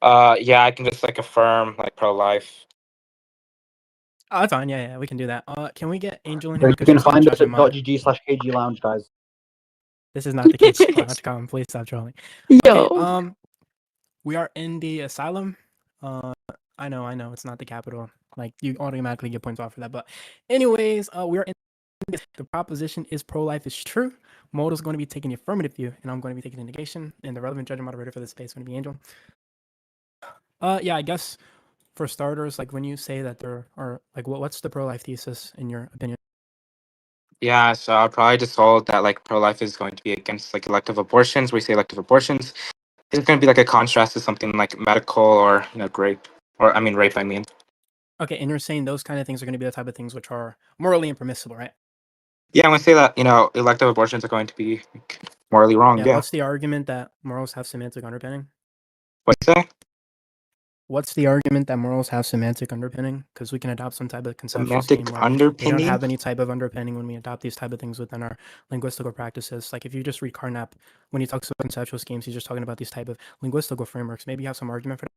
Yeah, I can just like affirm like pro-life. Oh, that's fine. Yeah, we can do that. Can we get Angel in So here? you Because can she's gonna find judge us in at mine. .gg/KG Lounge, guys. This is not the KG.com. Please stop trolling. Yo. Okay, we are in the asylum. I know, it's not the capital. Like, you automatically get points off for that. But anyways, we're in the proposition is pro-life is true. Modal's going to be taking the affirmative view, and I'm going to be taking the negation. And the relevant judge and moderator for this space is going to be Angel. Yeah, I guess for starters, like when you say that there are like what's the pro-life thesis in your opinion? Yeah, so I'll probably just hold that like pro-life is going to be against like elective abortions. We say elective abortions. It's going to be like a contrast to something like medical or rape, or I mean rape. I mean. Okay, and you're saying those kind of things are going to be the type of things which are morally impermissible, right? Yeah, I'm going to say that elective abortions are going to be like, morally wrong. Yeah. What's the argument that morals have semantic underpinning? What'd you say? What's the argument that morals have semantic underpinning? Because we can adopt some type of conceptual Semantic scheme where they don't underpinning. have any type of underpinning when we adopt these type of things within our linguistical practices. Like if you just read Carnap, when he talks about conceptual schemes, he's just talking about these type of linguistical frameworks. Maybe you have some argument for that.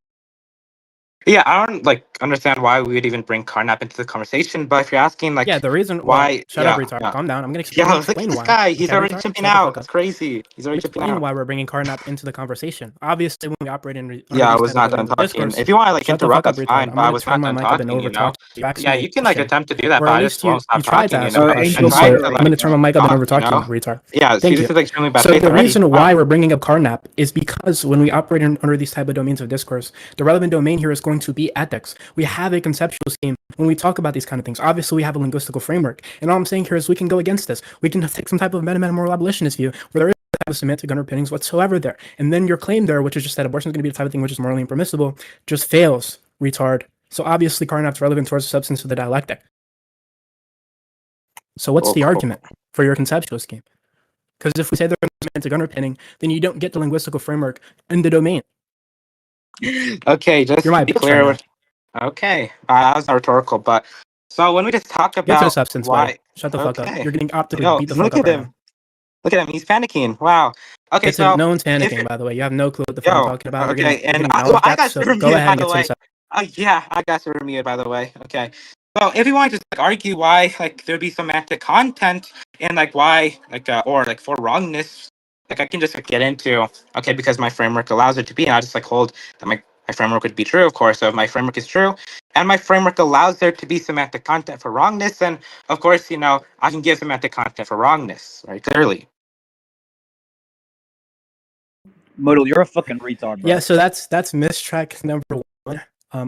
Yeah, I don't like understand why we would even bring Carnap into the conversation. But if you're asking like, the reason why? Shut up, retard. Calm down. I'm gonna explain. Yeah, look at this why. guy. He's Okay, already retard? chipping Shut the out. fuck That's up. crazy. He's already chipping Explain out. why we're bringing Carnap into the conversation. Obviously, when we operate in Yeah, I these was type not of done domains of talking. discourse, If you want to like shut the interrupt, fuck up, that's retard. fine. I'm But I gonna was turn not my done mic up and talking. overtalk you. Asked Yeah, me a you can like question. attempt to do that, Or but at I least just won't you stop tried to talking. ask a question, Angel, so sorry, I'm gonna turn my mic up and overtalk you, retard. Yeah, Thank this you. is like extremely bad So faith the already. reason why we're bringing up Carnap is because when we operate under these type of domains of discourse, the relevant domain here is going to be ethics. We have a conceptual scheme when we talk about these kind of things. Obviously, we have a linguistical framework, and all I'm saying here is we can go against this. We can take some type of meta-moral abolitionist view where there is no type of semantic underpinnings whatsoever there, and then your claim there, which is just that abortion is going to be the type of thing which is morally impermissible, just fails, retard. So obviously, Carnap's relevant towards the substance of the dialectic. So what's the argument for your conceptual scheme? Because if we say there's a semantic underpinning, then you don't get the linguistical framework in the domain. Okay, just You're my to be bitch clear. right Okay, that was not rhetorical, but so when we just talk Get to the about substance, why, buddy. Shut the fuck up. okay, You're getting opted to no, beat the look fuck up at right him. now. Look at him. He's panicking. Wow. Okay, so No one's panicking, if- by the way. You have no clue what the fuck I'm talking about. Okay, You're getting I knowledge got gaps, so super go muted, ahead by and the get to way. the substance. Yeah, I got super muted, by the way. Okay. So if you want to just like, argue why like there'd be semantic content and like why like or like for wrongness, like I can just like, get into because my framework allows it to be, and I just like hold that my framework would be true, of course. So if my framework is true and my framework allows there to be semantic content for wrongness, then of course, I can give semantic content for wrongness, right? Clearly. Modal, you're a fucking retard, bro. Yeah, so that's mistrack number one.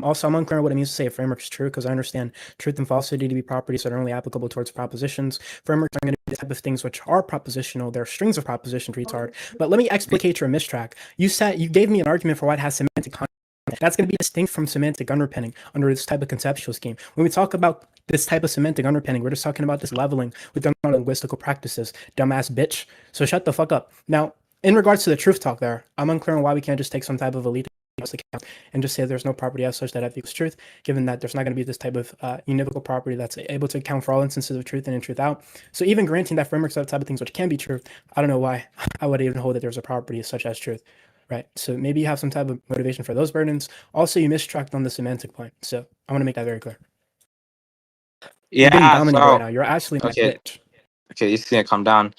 Also, I'm unclear what it means to say a framework is true because I understand truth and falsity to be properties that are only applicable towards propositions. Frameworks are going to be the type of things which are propositional. They're strings of propositions, retard. But let me explicate your mistrack. You gave me an argument for why it has semantic content. That's going to be distinct from semantic underpinning under this type of conceptual scheme. When we talk about this type of semantic underpinning, we're just talking about this leveling within our linguistical practices. Dumbass bitch. So shut the fuck up. Now, in regards to the truth talk there, I'm unclear on why we can't just take some type of elite account and just say there's no property as such that F equals truth, given that there's not going to be this type of univocal property that's able to account for all instances of truth in and truth out. So even granting that frameworks are the type of things which can be true, I don't know why I would even hold that there's a property such as truth, right? So maybe you have some type of motivation for those burdens. Also, you mistracked on the semantic point. So I want to make that very clear. You're getting dominated right now. You're actually my bitch. Okay, you just need to calm down.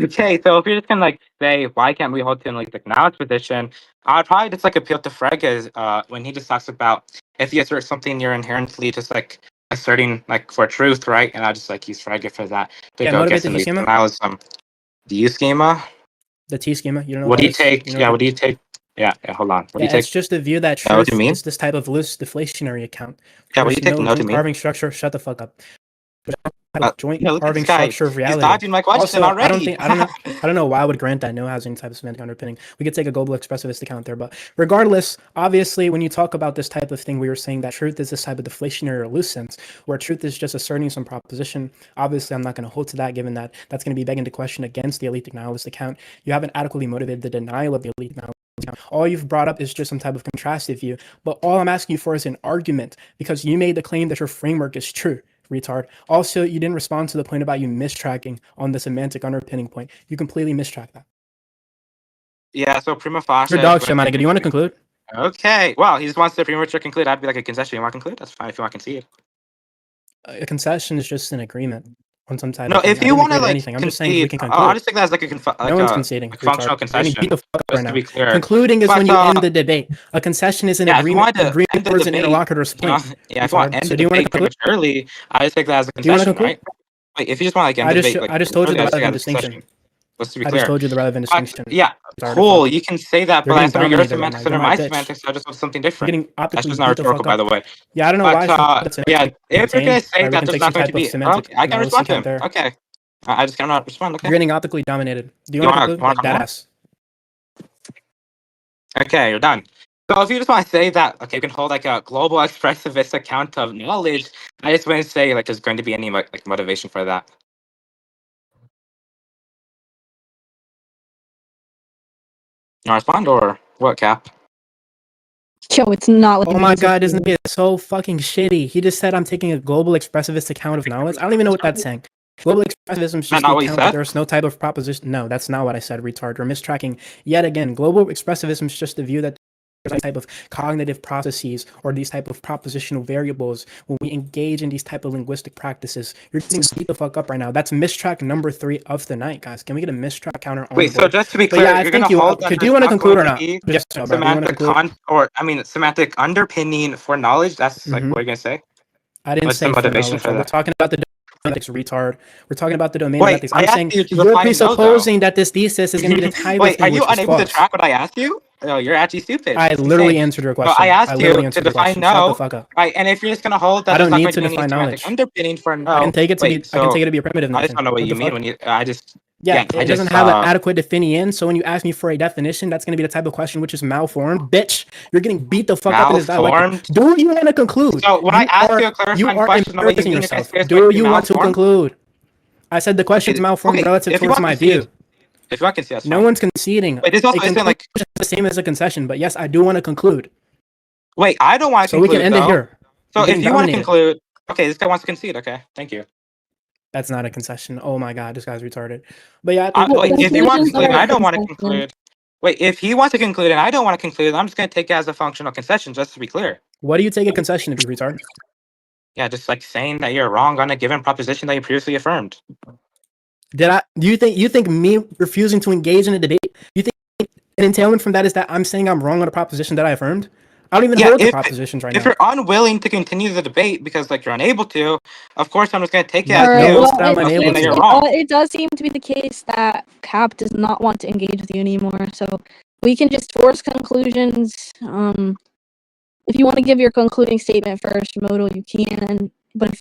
Okay, so if you're just gonna like say why can't we hold to like the knowledge position, I'd probably just like appeal to Frege's when he just talks about if you assert something you're inherently just like asserting like for truth, right? And I just like use Frege for that to go against the denialism. The U schema? The T schema, you don't know what do you take? What do you take? Yeah, hold on. What do you take? It's just the view that truth is this type of loose deflationary account. Yeah, what do you take? No carving structure. Shut the fuck up. Joint carving structure of reality. He's dodging my question also, already. I don't know why I would grant that no has any type of semantic underpinning. We could take a global expressivist account there, but regardless, obviously, when you talk about this type of thing, we were saying that truth is this type of deflationary or loose sense, where truth is just asserting some proposition. Obviously, I'm not going to hold to that, given that that's going to be begging the question against the elite nihilist account. You haven't adequately motivated the denial of the elite nihilist account. All you've brought up is just some type of contrastive view, but all I'm asking you for is an argument, because you made the claim that your framework is true. Retard. Also, you didn't respond to the point about you mistracking on the semantic underpinning point. You completely mistracked that. Yeah, so prima facie. Your dog shit, Monica. Do you want to conclude? Okay. Well, he just wants to premature conclude. I'd be like a concession. You want to conclude? That's fine if you want to concede. A concession is just an agreement on some type No, of thing. if I you didn't want agree to to like anything. I'm just saying we concede, can I'll conclude. just take that as like No one's conceding. like functional Retard. You're getting concession. beat the fuck up Just right to now. be clear. Concluding is But, when you end the debate. A concession is an yeah, if you agreement. want to Agreement end the towards an debate, interlocutor's you know, point. yeah, if you want to Retard. end So the do you want to debate conclude? prematurely, I just take that as a Do you want to concession, conclude? right? Wait, if you just want to like end I the just debate, like I just told you the prematurely, I relevant just take that as a distinction. concession. Let's be I clear. just told you the relevant But, distinction. yeah, Retarded cool. fuck. You can say that, You're but getting that's under your dominated right now. semantics You're and my my bitch. semantics. I just want something You're different. getting That's optically just not beat the rhetorical, fuck by the up. way. Yeah, I don't know why. But yeah, if you're gonna say we that can there's take not some going type to of be, semantic okay, I can analysis respond to account him. there. Okay, I just cannot respond. Okay. You're getting optically dominated. Do you You want to wanna conclude? Like talk that more? ass. Okay, you're done. So if you just want to say that, okay, you can hold like a global expressivist account of knowledge, I just wouldn't say like there's going to be any like motivation for that. You want to respond or what, Cap? Yo, it's not looking Oh my good. god, isn't it so fucking shitty? He just said I'm taking a global expressivist account of knowledge. I don't even know what that's saying. Global expressivism is just not the what you account said? that there's no type of proposition. No, that's not what I said, retard. You're mistracking yet again. Global expressivism is just the view that there's a type of cognitive processes or these type of propositional variables when we engage in these type of linguistic practices. You're getting beat the fuck up right now. That's mistrack number 3 of the night, guys. Can we get a mistrack counter on Wait, the so board? just to be But clear, yeah, I you're think gonna you. hold that Do there's you want to not conclude going or to not? be Yes, bro. Do you want to semantic conclude? semantic underpinning for knowledge? That's like what you're gonna say? I didn't What's the say for motivation knowledge. for We're that? talking about the domain of ethics, retard. We're talking about the domain of Wait, ethics. I I'm asked saying you to you're define no, though. presupposing that this thesis is going to be the type of Wait, are thing you which is unable to false. track what I asked you? No, you're actually stupid. I It's literally insane. answered your No, I question. I asked literally you to answered your define question. Shut the no, fuck up. right? And if you're just gonna hold that I there's don't not need going to to be any define semantic knowledge. underpinning for I no. can take it to Wait, be. I can so take it to be a primitive I just notion. don't know what What you the mean fuck? when you. Yeah, I it doesn't just have an adequate definition. So when you ask me for a definition, that's going to be the type of question which is malformed. Bitch, you're getting beat the fuck up in this dialectic. malformed. Do you want to conclude? So when I ask you a clarifying question on what you embarrassing mean, if I yourself. say it's going Do to be you want to malformed, conclude? I said the question's okay, malformed relative if you towards want my to see view. it, if you want to see, that's No fine. one's conceding. Wait, this also A isn't conclusion like. is the same as a concession, but yes, I do want to conclude. Wait, I don't want to So we conclude can end though. it here. So You're if getting you want to dominated. conclude, okay, this guy wants to concede. Okay, thank you. That's not a concession. Oh my god, this guy's retarded. But yeah, I think Wait, if you want to conclusions conclude, and are I don't want to concession. conclude. Wait, if he wants to conclude and I don't want to conclude, I'm just going to take it as a functional concession, just to be clear. what do you take a concession to be, retard? Yeah, just like saying that you're wrong on a given proposition that you previously affirmed. Do you think me refusing to engage in a debate? You think an entailment from that is that I'm saying I'm wrong on a proposition that I affirmed? I don't even hold the propositions right now. If you're unwilling to continue the debate because like you're unable to, of course I'm just going to take it That as you knows that I'm unable that you're to. wrong. It does seem to be the case that Capp does not want to engage with you anymore, so we can just force conclusions. If you want to give your concluding statement first, Modal, you can. But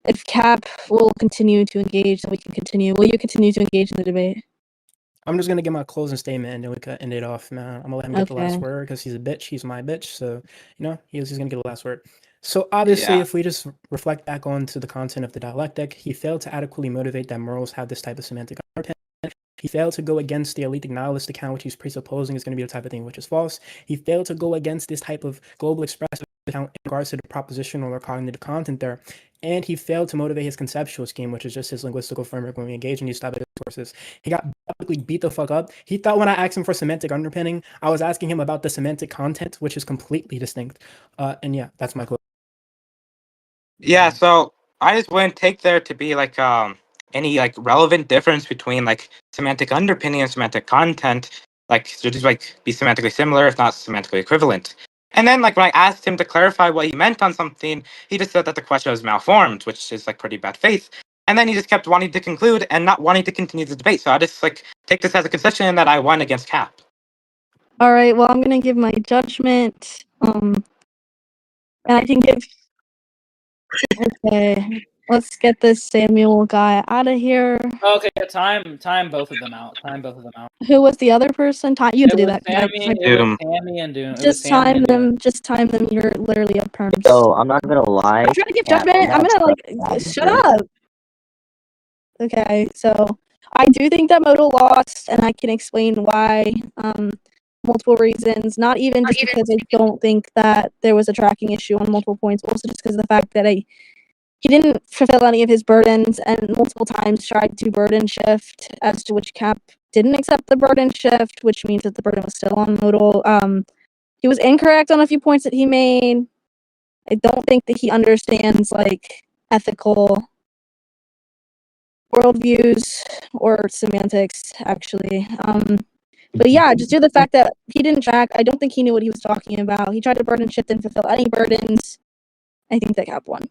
if Capp will continue to engage, then we can continue. Will you continue to engage in the debate? I'm just gonna get my closing statement and then we can end it off, man. I'm gonna let him get the last Okay. word because he's a bitch. He's my bitch, so you know he's gonna get the last word. So obviously, if we just reflect back onto the content of the dialectic, he failed to adequately motivate that morals have this type of semantic underpinning. He failed to go against the elitic nihilist account, which he's presupposing is going to be the type of thing which is false. He failed to go against this type of global expressive account in regards to the propositional or cognitive content there. And he failed to motivate his conceptual scheme, which is just his linguistical framework when we engage in these type of discourses. He got publicly beat the fuck up. He thought when I asked him for semantic underpinning, I was asking him about the semantic content, which is completely distinct. And yeah, that's my quote. Yeah, so I just wouldn't take there to be like any like relevant difference between like semantic underpinning and semantic content. Like should just like be semantically similar, if not semantically equivalent. And then like when I asked him to clarify what he meant on something, he just said that the question was malformed, which is like pretty bad faith. And then he just kept wanting to conclude and not wanting to continue the debate. So I just like take this as a concession that I won against Capp. All right. Well, I'm gonna give my judgment. And I think if okay, let's get this Samuel guy out of here. Okay, time both of them out. Who was the other person? You have to do that. It was Sammy and Doom. Just time them. Just time them. You're literally up terms. So I'm not gonna lie. I'm trying to give judgment. I'm gonna like shut up. Okay, so I do think that Modal lost, and I can explain why. Multiple reasons. Not even just because I don't think that there was a tracking issue on multiple points. Also, just because of the fact that he didn't fulfill any of his burdens, and multiple times tried to burden shift as to which Capp didn't accept the burden shift, which means that the burden was still on Modal. He was incorrect on a few points that he made. I don't think that he understands like ethical worldviews or semantics, actually. But yeah, just due to the fact that he didn't track, I don't think he knew what he was talking about. He tried to burden shift and fulfill any burdens. I think that Capp won.